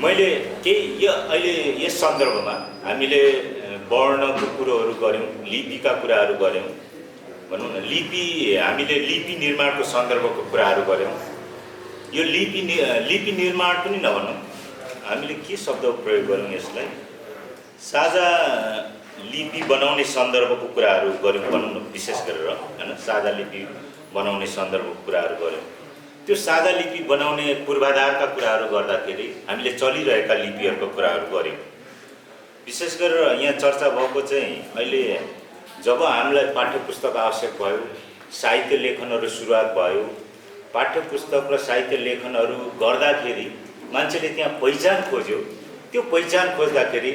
मैले केही यो अहिले यस सन्दर्भमा हामीले वर्णको कुरोहरू गऱ्यौँ, लिपिका कुराहरू गऱ्यौँ, भनौँ न हामीले लिपि निर्माणको सन्दर्भको कुराहरू गऱ्यौँ। यो लिपि निर्माण पनि नभनौँ, हामीले के शब्द प्रयोग गऱ्यौँ यसलाई, साझा लिपि बनाउने सन्दर्भको कुराहरू गऱ्यौँ भनौँ न, विशेष गरेर हैन, साझा लिपि बनाउने सन्दर्भको कुराहरू गऱ्यौँ। त्यो साझा लिपि बनाउने पूर्वाधारका कुराहरू गर्दाखेरि हामीले चलिरहेका लिपिहरूको कुराहरू गऱ्यौँ। विशेष गरेर यहाँ चर्चा भएको चाहिँ अहिले जब हामीलाई पाठ्यपुस्तक आवश्यक भयो, साहित्य लेखनहरू सुरुवात भयो, पाठ्यपुस्तक र साहित्य लेखनहरू गर्दाखेरि मान्छेले त्यहाँ पहिचान खोज्यो। त्यो पहिचान खोज्दाखेरि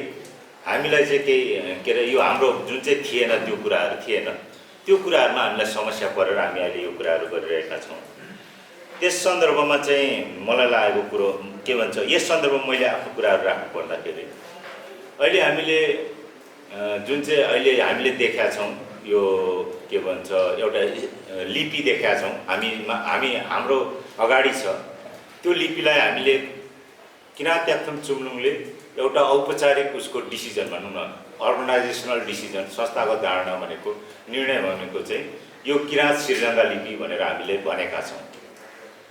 हामीलाई चाहिँ केही के अरे यो हाम्रो जुन चाहिँ थिएन, त्यो कुराहरू थिएन, त्यो कुराहरूमा हामीलाई समस्या परेर हामी अहिले यो कुराहरू गरिरहेका छौँ। त्यस सन्दर्भमा चाहिँ मलाई लागेको कुरो के भन्छ, यस सन्दर्भमा मैले आफ्नो कुराहरू राख्नु पर्दाखेरि अहिले हामीले जुन चाहिँ अहिले हामीले देखेका छौँ, यो के भन्छ एउटा लिपि देखेका छौँ हाम्रो अगाडि छ। त्यो लिपिलाई हामीले किराँत याक्थुङ चुम्लुङले एउटा औपचारिक उसको डिसिजन भनौँ न, अर्गनाइजेसनल डिसिजन, संस्थागत धारणा भनेको निर्णय भनेको चाहिँ यो किराँत सिर्जङ्गा लिपि भनेर हामीले भनेका छौँ।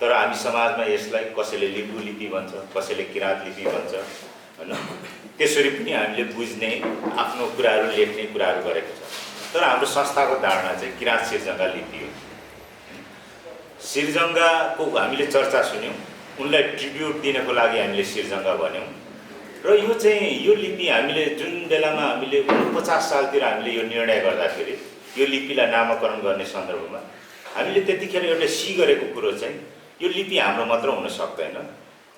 तर हामी समाजमा यसलाई कसैले लिम्बू लिपि भन्छ, कसैले किराँत लिपि भन्छ हैन, त्यसरी पनि हामीले बुझ्ने, आफ्नो कुराहरू लेख्ने कुराहरू गरेको छ। तर हाम्रो संस्थाको धारणा चाहिँ किराँत सिर्जङ्गा लिपि हो। सिर्जङ्गाको हामीले चर्चा सुन्यौँ, उनलाई ट्रिब्युट दिनको लागि हामीले सिर्जङ्गा भन्यौँ। र यो चाहिँ यो लिपि हामीले जुन बेलामा हामीले 49 सालतिर हामीले यो निर्णय गर्दाखेरि यो लिपिलाई नामाकरण गर्ने सन्दर्भमा हामीले त्यतिखेर एउटा गरेको कुरो चाहिँ यो लिपि हाम्रो मात्र हुन सक्दैन,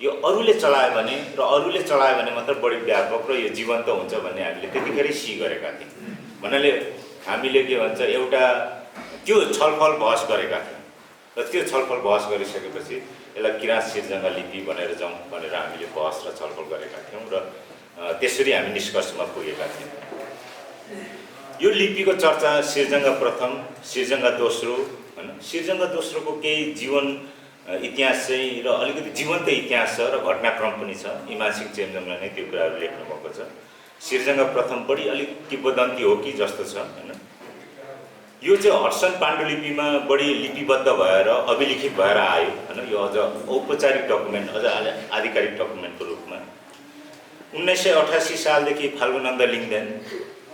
यो अरूले चलायो भने र अरूले चलायो भने मात्र बढी व्यापक र यो जीवन्त हुन्छ भन्ने हामीले त्यतिखेरै गरेका थियौँ। भन्नाले हामीले के भन्छ एउटा त्यो छलफल बहस गरेका थियौँ र त्यो छलफल बहस गरिसकेपछि यसलाई किराँत सिर्जङ्गा लिपि भनेर जाउँ भनेर हामीले बहस र छलफल गरेका थियौँ र त्यसरी हामी निष्कर्षमा पुगेका थियौँ। यो लिपिको चर्चा सिर्जङ्गा प्रथम, सिर्जङ्गा दोस्रो हैन, सिर्जङ्गा दोस्रोको केही जीवन इतिहास चाहिँ र अलिकति जीवन्त इतिहास छ र घटनाक्रम पनि छ। इमानसिंह चेम्जोङले नै त्यो कुराहरू लेख्नु भएको छ। सिर्जङ्गा प्रथम बढी अलिक किंवदन्ती हो कि जस्तो छ हैन। यो चाहिँ हडसन पाण्डुलिपिमा बढी लिपिबद्ध भएर अभिलिखित भएर आयो हैन। यो अझ औपचारिक डकुमेन्ट, अझ आधिकारिक डकुमेन्टको रूपमा 1988 सालदेखि फाल्गुनन्द लिङ्गदेन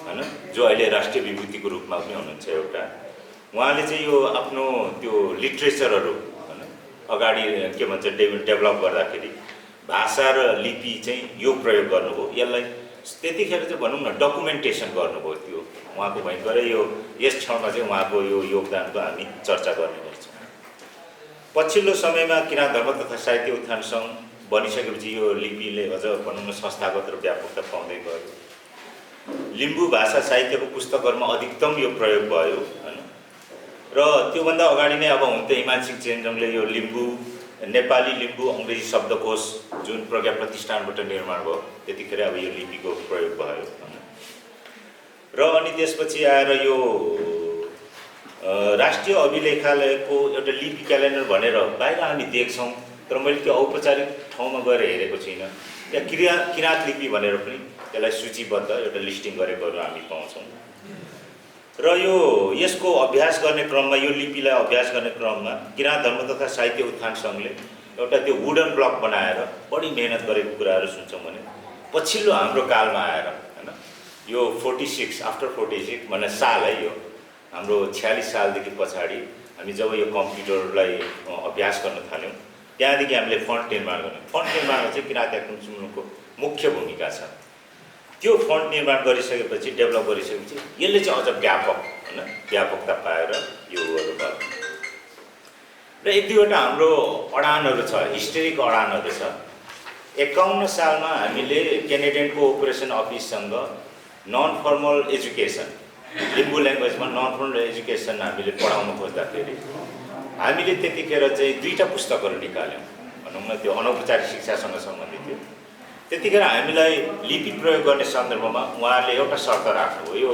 हैन, जो अहिले राष्ट्रिय विभूतिको रूपमा पनि हुनुहुन्छ एउटा, उहाँले चाहिँ यो आफ्नो त्यो लिट्रेचरहरू अगाडि के भन्छ डेभलप गर्दाखेरि भाषा र लिपि चाहिँ यो प्रयोग गर्नुभयो। यसलाई त्यतिखेर चाहिँ भनौँ न डकुमेन्टेसन गर्नुभयो। त्यो उहाँको भयङ्करै यो यस क्षणमा चाहिँ उहाँको यो योगदानको हामी चर्चा गर्ने गर्छौँ। पछिल्लो समयमा किराँत धर्म तथा साहित्य उत्थान सङ्घ बनिसकेपछि यो लिपिले अझ भनौँ न संस्थागत र व्यापकता पाउँदै गयो। लिम्बू भाषा साहित्यको पुस्तकहरूमा अधिकतम यो प्रयोग भयो हैन। र त्योभन्दा अगाडि नै अब हुन त इमानसिंह चेम्जोङले यो लिम्बू, नेपाली लिम्बू अङ्ग्रेजी शब्दकोश जुन प्रज्ञा प्रतिष्ठानबाट निर्माण भयो, त्यतिखेर अब यो लिपिको प्रयोग भयो र अनि त्यसपछि आएर यो राष्ट्रिय अभिलेखालयको एउटा लिपि क्यालेन्डर भनेर बाहिर हामी देख्छौँ, तर मैले त्यो औपचारिक ठाउँमा गएर हेरेको छुइनँ। त्यहाँ किराँत लिपि भनेर पनि त्यसलाई सूचीबद्ध एउटा लिस्टिङ गरेकोहरू हामी पाउँछौँ। र यो यसको अभ्यास गर्ने क्रममा, यो लिपिलाई अभ्यास गर्ने क्रममा किराँत धर्म तथा साहित्य उत्थान सङ्घले एउटा त्यो वुडन ब्लक बनाएर बढी मेहनत गरेको कुराहरू सुन्छौँ भने पछिल्लो हाम्रो कालमा आएर हैन, यो 46 आफ्टर 46 भन्ने साल है, यो हाम्रो 46 सालदेखि पछाडि हामी जब यो कम्प्युटरलाई अभ्यास गर्न थाल्यौँ, त्यहाँदेखि हामीले फन्ट निर्माण गर्यौँ। फन्ट निर्माणमा चाहिँ किराँत याक्थुङ चुम्लुङको मुख्य भूमिका छ। त्यो फन्ट निर्माण गरिसकेपछि, डेभलप गरिसकेपछि यसले चाहिँ अझ व्यापक हैन, व्यापकता पाएर यो भयो। र एक दुईवटा हाम्रो अडानहरू छ, हिस्टोरिक अडानहरू छ। 51 सालमा हामीले क्यानेडियन कोअपरेसन अफिससँग नन फर्मल एजुकेसन, लिम्बू ल्याङ्ग्वेजमा नन फर्मल एजुकेसन हामीले पढाउनु खोज्दाखेरि हामीले त्यतिखेर चाहिँ 2टा पुस्तकहरू निकाल्यौँ भनौँ न, त्यो अनौपचारिक शिक्षासँग सम्बन्धित थियो। त्यतिखेर हामीलाई लिपि प्रयोग गर्ने सन्दर्भमा उहाँहरूले एउटा शर्त राख्नुभयो, यो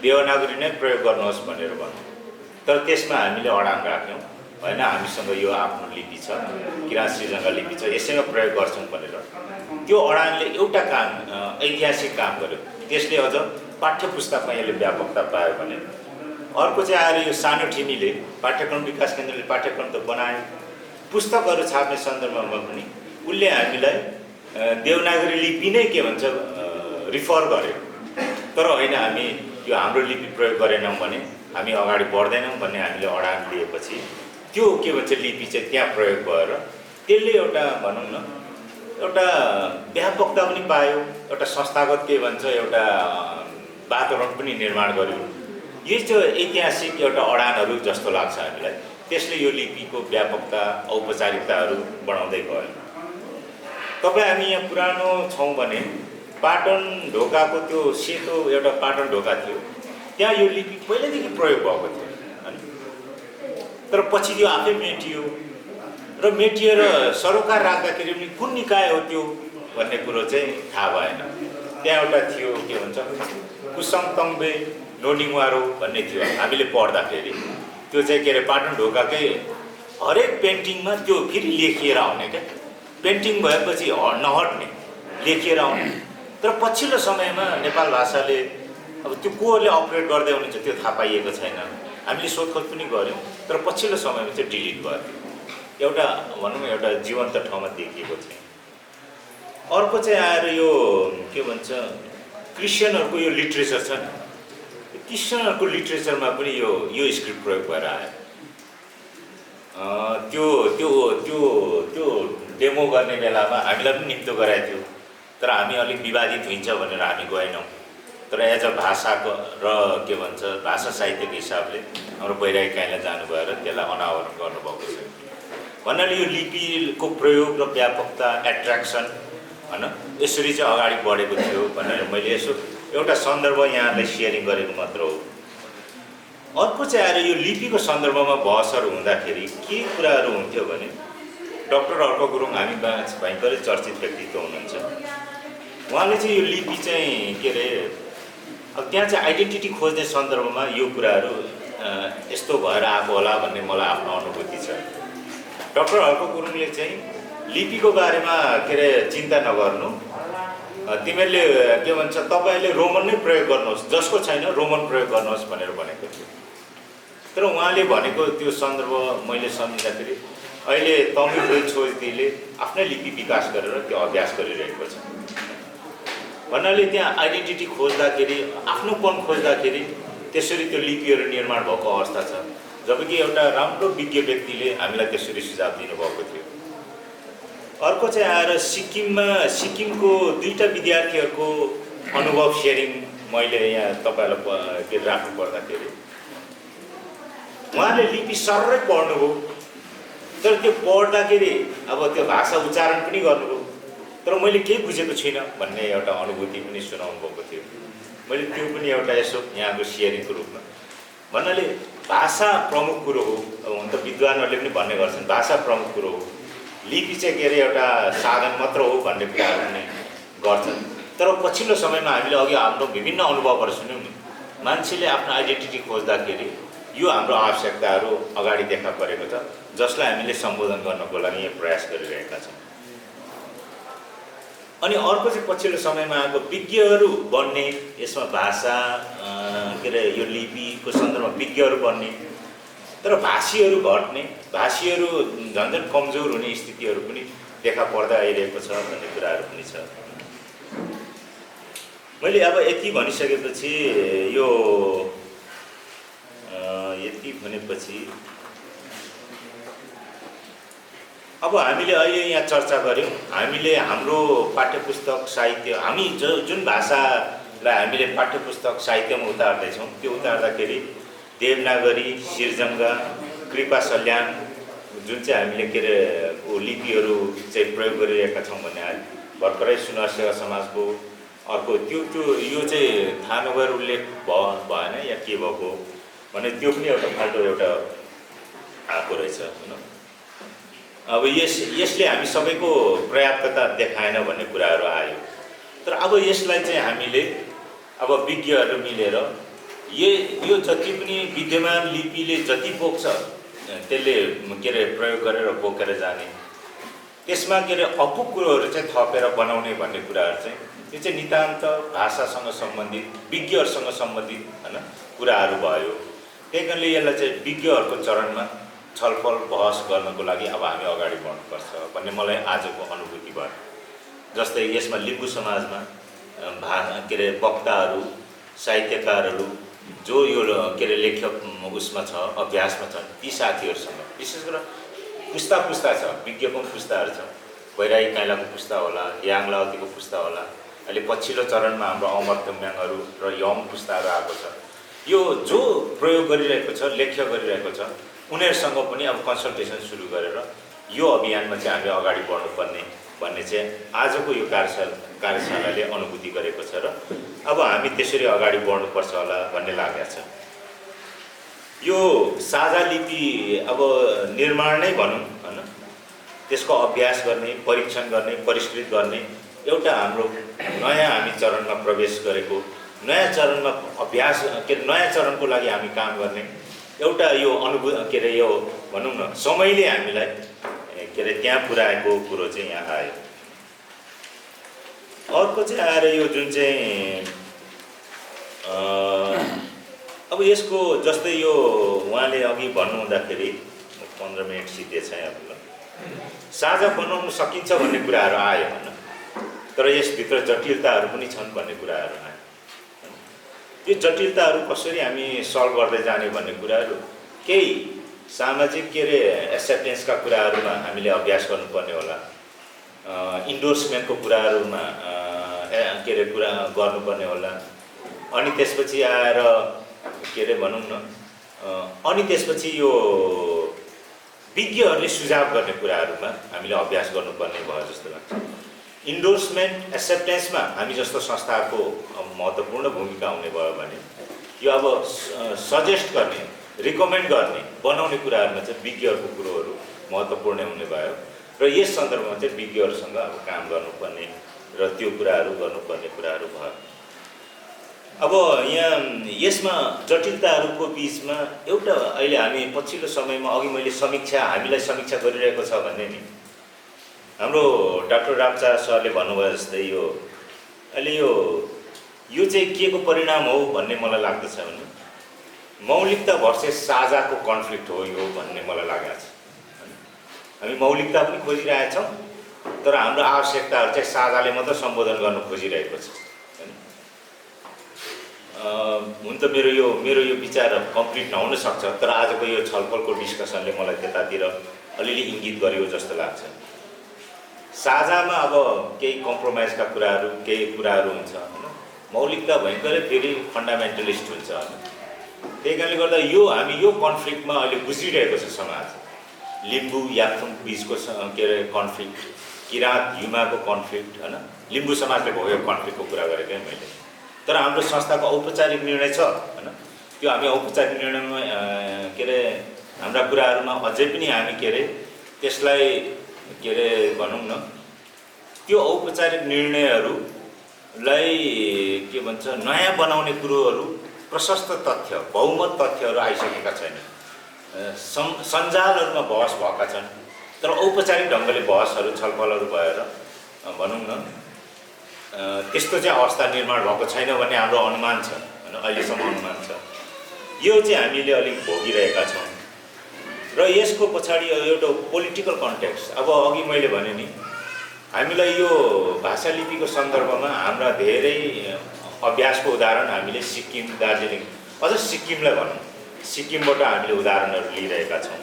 देवनागरी नै प्रयोग गर्नुहोस् भनेर भन्नु। तर त्यसमा हामीले अडान राख्यौँ, होइन हामीसँग यो आफ्नो लिपि छ, किराँत सिर्जङ्गा लिपि छ, यसैमा प्रयोग गर्छौँ भनेर। त्यो अडानले एउटा काम ऐतिहासिक काम गर्यो। त्यसले अझ पाठ्य पुस्तकमा यसले व्यापकता पायो भने अर्को चाहिँ आएर यो सानो ठिमीले पाठ्यक्रम विकास केन्द्रले पाठ्यक्रम त बनायो, पुस्तकहरू छाप्ने सन्दर्भमा पनि उसले हामीलाई देवनागरी लिपि नै के भन्छ रिफर गर्यो। तर होइन हामी यो हाम्रो लिपि प्रयोग गरेनौँ भने हामी अगाडि बढ्दैनौँ भन्ने हामीले अडान लिएपछि त्यो के भन्छ लिपि चाहिँ त्यहाँ प्रयोग भएर त्यसले एउटा भनौँ न एउटा व्यापकता पनि पायो, एउटा संस्थागत के भन्छ एउटा वातावरण पनि निर्माण गर्यो। यो चाहिँ ऐतिहासिक एउटा अडानहरू जस्तो लाग्छ हामीलाई। त्यसले यो लिपिको व्यापकता औपचारिकताहरू बढाउँदै गयो। तपाईँ हामी यहाँ पुरानो छौँ भने पाटन ढोकाको त्यो सेतो एउटा पाटन ढोका थियो, त्यहाँ यो लिपि पहिल्यैदेखि प्रयोग भएको थियो हैन। तर पछि त्यो आफै मेटियो र मेटिएर सरोकार राख्दाखेरि पनि कुन निकाय हो त्यो भन्ने कुरो चाहिँ थाहा भएन। त्यहाँ एउटा थियो के भन्छ कुसम तङ्बे नोनिङवारो भन्ने थियो। हामीले पढ्दाखेरि त्यो चाहिँ के अरे पाटन ढोकाकै हरेक पेन्टिङमा त्यो फेरि लेखिएर आउने क्या, पेन्टिङ भएपछि नहट्ने लेखिएर आउने। तर पछिल्लो समयमा नेपाल भाषाले अब त्यो कोले अपरेट गर्दै हुनुहुन्छ त्यो थाहा पाइएको छैन। हामीले सोधखोज पनि गऱ्यौँ तर पछिल्लो समयमा चाहिँ डिलिट भयो। एउटा भनौँ एउटा जीवन्त ठाउँमा देखिएको छैन। अर्को चाहिँ आएर यो के भन्छ क्रिस्चियनहरूको यो लिट्रेचर छ नि, क्रिस्चियनहरूको लिट्रेचरमा पनि यो स्क्रिप्ट प्रयोग भएर आयो। त्यो त्यो त्यो त्यो डेमो गर्ने बेलामा हामीलाई पनि निम्तो गराएको थियो, तर हामी अलिक विवादित हुन्छ भनेर हामी गएनौँ। तर एज अ भाषाको र के भन्छ भाषा साहित्यको हिसाबले हाम्रो बैरागी काइँलाई जानुभयो र त्यसलाई अनावरण गर्नुभएको छ। भन्नाले यो लिपिको प्रयोग र व्यापकता एट्र्याक्सन होइन यसरी चाहिँ अगाडि बढेको थियो भनेर मैले यसो एउटा सन्दर्भ यहाँलाई सेयरिङ गरेको मात्र हो। अर्को चाहिँ आएर यो लिपिको सन्दर्भमा बहसहरू हुँदाखेरि के कुराहरू हुन्थ्यो भने डाक्टर अर्क गुरुङ हामी भयङ्करै चर्चित व्यक्तित्व हुनुहुन्छ। उहाँले चाहिँ यो लिपि चाहिँ के अरे अब त्यहाँ चाहिँ आइडेन्टिटी खोज्ने सन्दर्भमा यो कुराहरू यस्तो भएर आएको होला भन्ने मलाई आफ्नो अनुभूति छ। डाक्टर अर्क गुरुङले चाहिँ लिपिको बारेमा के अरे चिन्ता नगर्नु, तिमीहरूले के भन्छ तपाईँले रोमन नै प्रयोग गर्नुहोस्, जसको छैन रोमन प्रयोग गर्नुहोस् भनेर भनेको थियो। तर उहाँले भनेको त्यो सन्दर्भ मैले सम्झिँदाखेरि अहिले तमिल छोरीले आफ्नै लिपि विकास गरेर त्यो अभ्यास गरिरहेको छ। भन्नाले त्यहाँ आइडेन्टिटी खोज्दाखेरि आफ्नोपन खोज्दाखेरि त्यसरी त्यो लिपिहरू निर्माण भएको अवस्था छ। जबकि एउटा राम्रो विज्ञ व्यक्तिले हामीलाई त्यसरी सुझाव दिनुभएको थियो। अर्को चाहिँ आएर सिक्किमको दुईटा विद्यार्थीहरूको अनुभव सेयरिङ मैले यहाँ तपाईँलाई के राख्नु पर्दाखेरि उहाँले लिपि सररै पढ्नुभयो, तर त्यो पढ्दाखेरि अब त्यो भाषा उच्चारण पनि गर्नुभयो, तर मैले केही बुझेको छुइनँ भन्ने एउटा अनुभूति पनि सुनाउनु भएको थियो। मैले त्यो पनि एउटा यसो यहाँको सेयरिङको रूपमा भन्नाले भाषा प्रमुख कुरो हो। अब हुन त विद्वानहरूले पनि भन्ने गर्छन् भाषा प्रमुख कुरो हो, लिपि चाहिँ के अरे एउटा साधन मात्र हो भन्ने कुराहरू पनि गर्छन्। तर पछिल्लो समयमा हामीले अघि हाम्रो विभिन्न अनुभवहरू सुन्यौँ नि, मान्छेले आफ्नो आइडेन्टिटी खोज्दाखेरि यो हाम्रो आवश्यकताहरू अगाडि देखा परेको छ, जसलाई हामीले सम्बोधन गर्नको लागि यहाँ प्रयास गरिरहेका छौँ। अनि अर्को चाहिँ पछिल्लो समयमा आएको विज्ञहरू बन्ने, यसमा भाषा के अरे यो लिपिको सन्दर्भमा विज्ञहरू बन्ने, तर भाषीहरू घट्ने, भाषीहरू झन् झन् कमजोर हुने स्थितिहरू पनि देखा पर्दै आइरहेको छ भन्ने कुराहरू पनि छ। मैले अब यति भनिसकेपछि यो यति भनेपछि अब हामीले अहिले यहाँ चर्चा गऱ्यौँ, हामीले हाम्रो पाठ्यपुस्तक साहित्य हामी जुन भाषालाई हामीले पाठ्यपुस्तक साहित्यमा उतार्दैछौँ त्यो उतार्दाखेरि देवनागरी, सिर्जङ्गा, कृपा सल्यान जुन चाहिँ हामीले के अरे लिपिहरू चाहिँ प्रयोग गरिरहेका छौँ भन्ने आयो। भर्खरै सुनवार सेवा समाजको अर्को त्यो यो चाहिँ थाहा नभएर उल्लेख भएन या के भएको भने त्यो पनि एउटा फाल्टो एउटा आएको रहेछ होइन। अब यसले हामी सबैको पर्याप्तता देखाएन भन्ने कुराहरू आयो। तर अब यसलाई चाहिँ हामीले अब विज्ञहरू मिलेर यो जति पनि विद्यमान लिपिले जति बोक्छ त्यसले के अरे प्रयोग गरेर बोकेर जाने त्यसमा के अरे अपुग कुरोहरू चाहिँ थपेर बनाउने भन्ने कुराहरू चाहिँ यो चाहिँ नितान्त भाषासँग सम्बन्धित विज्ञहरूसँग सम्बन्धित हैन कुराहरू भयो। त्यही कारणले यसलाई चाहिँ विज्ञहरूको चरणमा छलफल बहस गर्नको लागि अब हामी अगाडि बढ्नुपर्छ भन्ने मलाई आजको अनुभूति भयो। जस्तै यसमा लिम्बू समाजमा के अरे वक्ताहरू, साहित्यकारहरू जो यो के अरे लेखक उसमा छ, अभ्यासमा छ, ती साथीहरूसँग विशेष गरेर पुस्ता छ, विज्ञको पुस्ताहरू छ, भैराई काइलाको पुस्ता होला, याङ लाउतीको पुस्ता होला, अहिले पछिल्लो चरणमा हाम्रो अमर तुम्याङहरू र यङ पुस्ताहरू आएको छ। यो जो प्रयोग गरिरहेको छ, लेख्य गरिरहेको छ, उनीहरूसँग पनि अब कन्सल्टेसन सुरु गरेर यो अभियानमा चाहिँ हामी अगाडि बढ्नुपर्ने भन्ने चाहिँ आजको यो कार्यशालाले अनुभूति गरेको छ र अब हामी त्यसरी अगाडि बढ्नुपर्छ होला भन्ने लागेको छ। यो साझा लिपि अब निर्माण नै भनौँ हैन, त्यसको अभ्यास गर्ने, परीक्षण गर्ने, परिष्कृत गर्ने एउटा हाम्रो नयाँ हामी चरणमा प्रवेश गरेको, नयाँ चरणमा अभ्यास के नयाँ चरणको लागि हामी काम गर्ने एउटा यो के अरे यो भनौँ न समयले हामीलाई के अरे त्यहाँ पुर्याएको कुरो चाहिँ यहाँ आयो। अर्को चाहिँ आएर यो जुन चाहिँ अब यसको जस्तै यो उहाँले अघि भन्नुहुँदाखेरि 15 मिनट सिधै छ यहाँको साझा बनाउन सकिन्छ भन्ने कुराहरू आयो हैन, तर यसभित्र जटिलताहरू पनि छन् भन्ने कुराहरू आयो। यो जटिलताहरू कसरी हामी सल्भ गर्दै जाने भन्ने कुराहरू केही सामाजिक के अरे एक्सेप्टेन्सका कुराहरूमा हामीले अभ्यास गर्नुपर्ने होला, इन्डोर्समेन्टको कुराहरूमा के अरे कुरा गर्नुपर्ने होला, अनि त्यसपछि आएर के अरे भनौँ न अनि त्यसपछि यो विज्ञहरूले सुझाव गर्ने कुराहरूमा हामीले अभ्यास गर्नुपर्ने भयो जस्तो लाग्छ। इन्डोर्समेन्ट एक्सेप्टेन्समा हामी जस्तो संस्थाको महत्त्वपूर्ण भूमिका हुने भयो भने यो अब सजेस्ट गर्ने, रिकमेन्ड गर्ने, बनाउने कुराहरूमा चाहिँ विज्ञहरूको कुरोहरू महत्त्वपूर्ण हुने भयो र यस सन्दर्भमा चाहिँ विज्ञहरूसँग अब काम गर्नुपर्ने र त्यो कुराहरू गर्नुपर्ने कुराहरू भयो। अब यहाँ यसमा जटिलताहरूको बिचमा एउटा अहिले हामी पछिल्लो समयमा अघि मैले हामीलाई समीक्षा गरिरहेको छ भन्ने नि हाम्रो डाक्टर रामचा सरले भन्नुभयो जस्तै यो अहिले यो चाहिँ के को परिणाम हो भन्ने मलाई लाग्दछ भने मौलिकता भर्सेस साझाको कन्फ्लिक्ट हो यो भन्ने मलाई लागेको छ। हामी मौलिकता पनि खोजिरहेछौँ तर हाम्रो आवश्यकताहरू चाहिँ साझाले मात्र सम्बोधन गर्न खोजिरहेको छ। हुन त मेरो यो विचार कम्प्लिट नहुन सक्छ, तर आजको यो छलफलको डिस्कसनले मलाई त्यतातिर अलिअलि इङ्गित गर्यो जस्तो लाग्छ। साझामा अब केही कम्प्रोमाइजका कुराहरू, केही कुराहरू हुन्छ हैन, मौलिकता भयङ्करै फेरि फन्डामेन्टलिस्ट हुन्छ हैन। त्यही कारणले गर्दा हामी यो कन्फ्लिक्टमा अहिले गुज्रिरहेको छ समाज। लिम्बू याक्थुङ बिचको के अरे कन्फ्लिक्ट, किराँत युमाको कन्फ्लिक्ट हैन, लिम्बू समाजले भएको कन्फ्लिक्टको कुरा गरेको मैले। तर हाम्रो संस्थाको औपचारिक निर्णय छ हैन, त्यो हामी औपचारिक निर्णयमा के अरे हाम्रा कुराहरूमा अझै पनि हामी के अरे त्यसलाई के अरे भनौँ न त्यो औपचारिक निर्णयहरूलाई के भन्छ नयाँ बनाउने कुरोहरू प्रशस्त तथ्य, बहुमत तथ्यहरू आइसकेका छैनन्। सञ्जालहरूमा बहस भएका छन् तर औपचारिक ढङ्गले बहसहरू छलफलहरू भएर भनौँ न त्यस्तो चाहिँ अवस्था निर्माण भएको छैन भन्ने हाम्रो अनुमान छ हैन, अहिलेसम्म अनुमान छ। यो चाहिँ हामीले अलिक भोगिरहेका छौँ र यसको पछाडि एउटा पोलिटिकल कन्टेक्स्ट। अब अघि मैले भने नि हामीलाई यो भाषा लिपिको सन्दर्भमा हाम्रा धेरै अभ्यासको उदाहरण हामीले सिक्किम, दार्जिलिङ, अझ सिक्किमलाई भनौँ, सिक्किमबाट हामीले उदाहरणहरू लिइरहेका छौँ।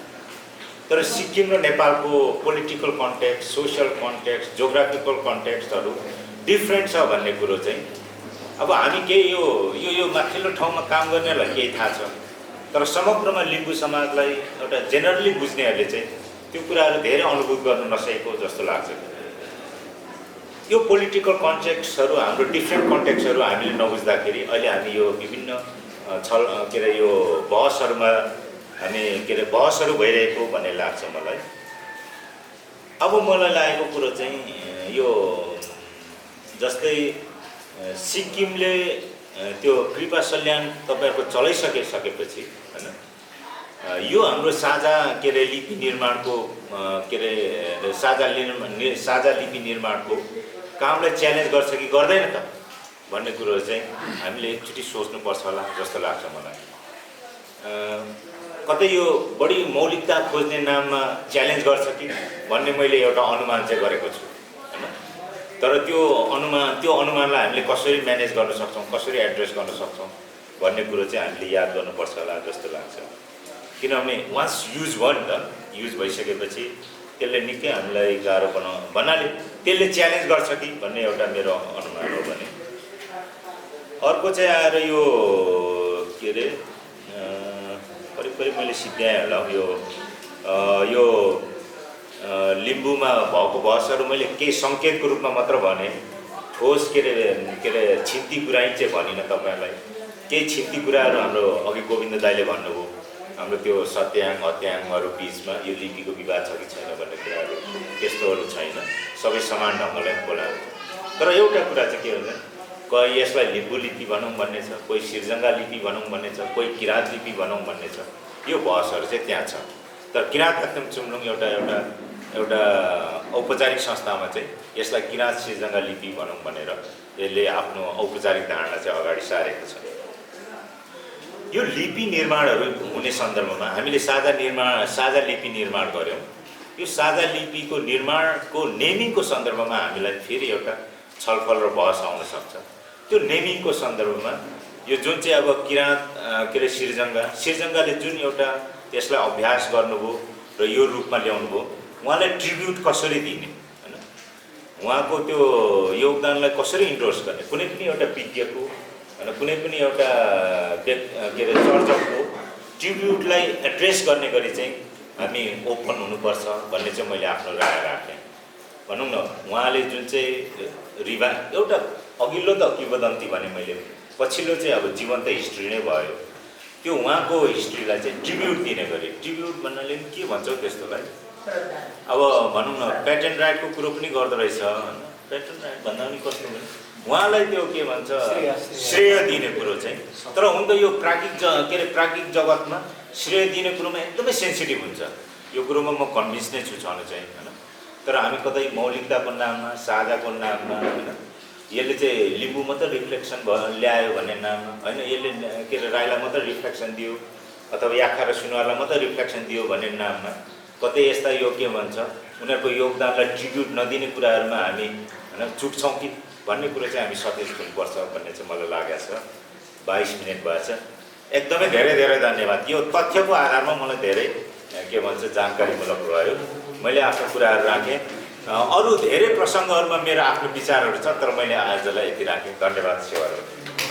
तर सिक्किम र नेपालको political context, social context, geographical कन्टेक्स्टहरू डिफ्रेन्ट छ भन्ने कुरो चाहिँ अब हामी केही यो माथिल्लो ठाउँमा काम गर्नेलाई केही थाहा छ, तर समग्रमा लिम्बू समाजलाई एउटा जेनरली बुझ्नेहरूले चाहिँ त्यो कुराहरू धेरै अनुभूत गर्न नसकेको जस्तो लाग्छ। यो पोलिटिकल कन्टेक्स्टहरू, हाम्रो डिफ्रेन्ट कन्टेक्स्टहरू हामीले नबुझ्दाखेरि अहिले हामी यो विभिन्न के अरे यो बहसहरूमा हामी के अरे बहसहरू भइरहेको भन्ने लाग्छ मलाई। अब मलाई लागेको कुरो चाहिँ यो जस्तै सिक्किमले त्यो कृपा सल्यान तपाईँहरूको चलाइसकेपछि हैन, यो हाम्रो साझा के अरे लिपि निर्माणको के अरे साझा लिपि निर्माणको कामलाई च्यालेन्ज गर्छ कि गर्दैन त भन्ने कुरो चाहिँ हामीले एकचोटि सोच्नुपर्छ होला जस्तो लाग्छ मलाई। कतै यो बढी मौलिकता खोज्ने नाममा च्यालेन्ज गर्छ कि भन्ने मैले एउटा अनुमान चाहिँ गरेको छु हैन। तर त्यो अनुमानलाई हामीले कसरी म्यानेज गर्न सक्छौँ, कसरी एड्रेस गर्न सक्छौँ भन्ने कुरो चाहिँ हामीले याद गर्नुपर्छ होला जस्तो लाग्छ। किनभने वान्स युज भयो नि त, युज भइसकेपछि त्यसले निकै हामीलाई गाह्रो भन्नाले त्यसले च्यालेन्ज गर्छ कि भन्ने एउटा मेरो अनुमान हो भने। अर्को चाहिँ आएर यो के अरे करिब मैले सिद्ध्याएँ होला यो लिम्बूमा भएको बहसहरू मैले केही सङ्केतको रूपमा मात्र भने, ठोस के अरे छिन्ती कुरा चाहिँ भनिनँ तपाईँहरूलाई। केही छिन्ती कुराहरू हाम्रो अघि गोविन्द दाइले भन्नुभयो, हाम्रो त्यो सत्याङ हत्याङहरू बिचमा यो लिपिको विवाद छ कि छैन भन्ने कुराहरू त्यस्तोहरू छैन, सबै समान ढङ्गले बोलाएको। तर एउटा कुरा चाहिँ के हुन्छ, कोही यसलाई लिम्बू लिपि भनौँ भन्ने छ, कोही सिर्जङ्गा लिपि भनौँ भन्ने छ, कोही किराँत लिपि भनौँ भन्ने छ। यो बहसहरू चाहिँ त्यहाँ छ। तर किराँत काक्तम चुम्लुङ एउटा औपचारिक संस्थामा चाहिँ यसलाई किराँत सिर्जङ्गा लिपि भनौँ भनेर यसले आफ्नो औपचारिक धारणा चाहिँ अगाडि सारेको छ। यो लिपि निर्माणहरू हुने सन्दर्भमा हामीले साझा लिपि निर्माण गऱ्यौँ। यो साझा लिपिको निर्माणको नेमिङको सन्दर्भमा हामीलाई फेरि एउटा छलफल र बहस आउन सक्छ। त्यो नेमिङको सन्दर्भमा यो जुन चाहिँ अब किराँत के अरे सिर्जङ्गाले जुन एउटा यसलाई अभ्यास गर्नुभयो र यो रूपमा ल्याउनुभयो, उहाँलाई ट्रिब्युट कसरी दिने हैन, उहाँको त्यो योगदानलाई कसरी इन्डोर्स गर्ने, कुनै पनि एउटा विज्ञको होइन कुनै पनि एउटा के अरे सर्जकको ट्रिब्युटलाई एड्रेस गर्ने गरी चाहिँ हामी ओपन हुनुपर्छ भन्ने चाहिँ मैले आफ्नो राय राखेँ। भनौँ न उहाँले जुन चाहिँ एउटा अघिल्लो त किंवदन्ती भने मैले, पछिल्लो चाहिँ अब जीवन्त हिस्ट्री नै भयो। त्यो उहाँको हिस्ट्रीलाई चाहिँ ट्रिब्युट दिने गरी, ट्रिब्युट भन्नाले के भन्छौँ त्यस्तोलाई, अब भनौँ न पेटेन्ट राइटको कुरो पनि गर्दो रहेछ होइन। पेटेन्ट राइट भन्दा पनि कस्तो भने उहाँलाई त्यो के भन्छ श्रेय दिने कुरो चाहिँ। तर हुन त यो प्राज्ञिक जगतमा श्रेय दिने कुरोमा एकदमै सेन्सिटिभ हुन्छ। यो कुरोमा म कन्भिन्स नै छु छन चाहिँ होइन। तर हामी कतै मौलिकताको नाममा, साझाको नाममा होइन, यसले चाहिँ लिम्बू मात्र रिफ्लेक्सन ल्यायो भन्ने नाममा होइन, यसले के अरे राईलाई मात्र रिफ्लेक्सन दियो अथवा याखा र सुनवारलाई मात्र रिफ्लेक्सन दियो भन्ने नाममा कतै यस्ता यो के भन्छ उनीहरूको योगदानलाई ट्रिब्युट नदिने कुराहरूमा हामी होइन चुट्छौँ कि भन्ने कुरो चाहिँ हामी सचेत हुनुपर्छ भन्ने चाहिँ मलाई लागेको छ। 22 मिनट भएछ। एकदमै धेरै धन्यवाद। यो तथ्यको आधारमा मलाई धेरै के भन्छ जानकारीमूलक भयो। मैले आफ्नो कुराहरू राखेँ। अरू धेरै प्रसङ्गहरूमा मेरो आफ्नो विचारहरू छ, तर मैले आजलाई यति राखेँ। धन्यवाद सेवाहरू।